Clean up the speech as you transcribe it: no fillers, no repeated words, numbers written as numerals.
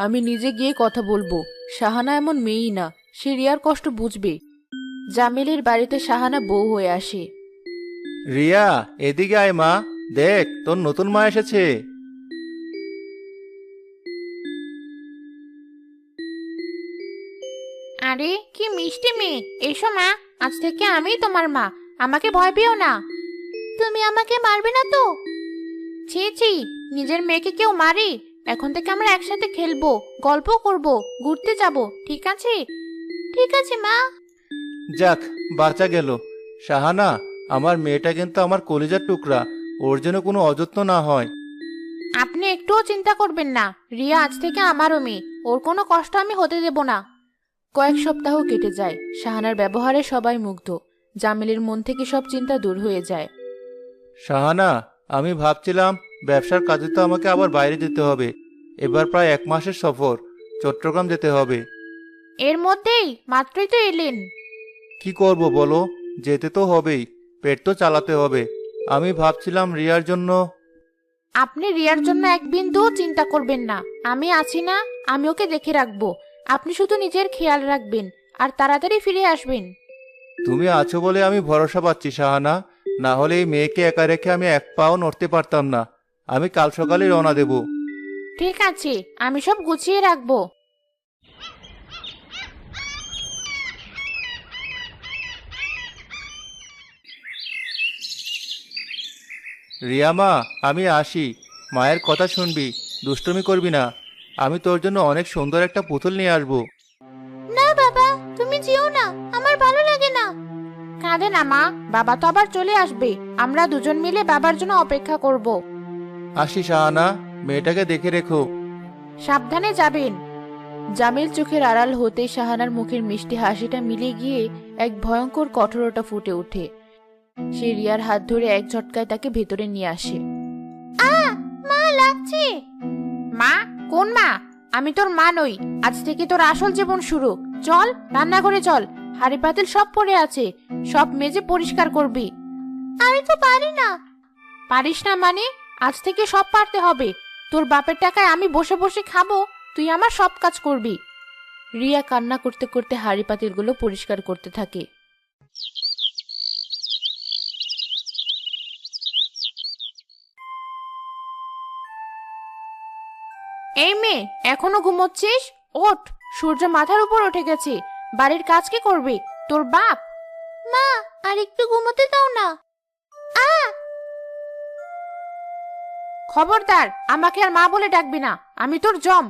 আমি নিজে গিয়ে কথা বলবো। শাহানা এমন মেয়েই না, সে রিয়ার কষ্ট বুঝবে। জামিলের বাড়িতে শাহানা বউ হয়ে আসে। রিয়া, এদিকে আয় মা। দেখ, তোর নতুন মা এসেছে। আরে কি মিষ্টি মেয়ে, এসো মা। আজ থেকে আমিই তোমার মা। আমাকে ভয় পেও না। তুমি আমাকে মারবে না তো? ছি ছি, নিজের মেয়েকে কেউ মারে? এখন থেকে আমরা একসাথে খেলবো, গল্প করব, ঘুরতে যাব, ঠিক আছে? ঠিক আছে মা। যাক, বাঁচা গেল। শাহানা, আমার মেয়েটা কিন্তু আমার কলিজার টুকরা। ওর যেন কোনো অযত্ন না হয়। আপনি একটুও চিন্তা করবেন না, রিয়া আজ থেকে আমারও মেয়ে। ওর কোনো কষ্ট আমি হতে দেব না। কয়েক সপ্তাহ কেটে যায়। শাহানার ব্যবহারে সবাই মুগ্ধ। জামিলের মন থেকে সব চিন্তা দূর হয়ে যায়। শাহানা, আমি ভাবছিলাম ব্যবসার কাজে তো আমাকে আবার বাইরে যেতে হবে। এবার প্রায় 1 মাসের সফর। চট্টগ্রাম যেতে হবে। এর মধ্যেই মাত্রই তো এলেন। কি করব বলো? যেতে তো হবেই। পেট তো চালাতে হবে। আমি ভাবছিলাম রিয়ার জন্য। আপনি রিয়ার জন্য এক বিন্দুও চিন্তা করবেন না। আমি আছি না, আমি ওকে দেখে রাখবো। আপনি শুধু নিজের খেয়াল রাখবেন আর তাড়াতাড়ি ফিরে আসবেন। তুমি আছো বলে আমি ভরসা পাচ্ছি শাহানা। না হলে এই মেয়েকে একা রেখে আমি এক পাও নড়তে পারতাম না। আমি কাল সকালে রওনা দেব। ঠিক আছে, আমি সব গুছিয়ে রাখবো। রিয়া মা, আমি আসি। মায়ের কথা শুনবি, দুষ্টুমি করবি না। আমি তোর জন্য অনেক সুন্দর একটা পুতুল নিয়ে আসবো। না বাবা, তুমি যেও না, আমার ভালো লাগে না। কাঁদে না মা, বাবা তো আবার চলে আসবে। আমরা দুজন মিলে বাবার জন্য অপেক্ষা করব। আসি শাহানা, মেয়েটাকে দেখে রেখো। সাবধানে যাবেন। জামিল চোখের আড়াল হতেই শাহানার মুখের মিষ্টি হাসিটা মিলে গিয়ে এক ভয়ঙ্কর কঠোরতা ফুটে ওঠে। সে রিয়ার হাত ধরে এক ঝটকায় তাকে ভেতরে নিয়ে আসে। মা লাগছে। মা? কোন মা? আমি তোর মা নই। আজ থেকে তোর আসল জীবন শুরু। চল রান্নাঘরে চল। হাঁড়ি পাতিল সব পড়ে আছে, সব মেজে পরিষ্কার করবি। আমি তো পারি না। পারিস না মানে? আজ থেকে সব পারতে হবে। তোর বাপের টাকায় আমি বসে বসে খাবো, তুই আমার সব কাজ করবি। রিয়া কান্না করতে করতে হাঁড়ি পাতিলগুলো পরিষ্কার করতে থাকে। এই মেয়ে, এখনো ঘুমোচ্ছিস? ওঠ, সূর্য মাথার উপর উঠে গেছে। বাড়ির কাজ কে করবে? তোর বাপ। মা, আর একটু ঘুমোতে দাও না। খবরদার, আমাকে আর মা বলে ডাকবি না। আমি তোর জম।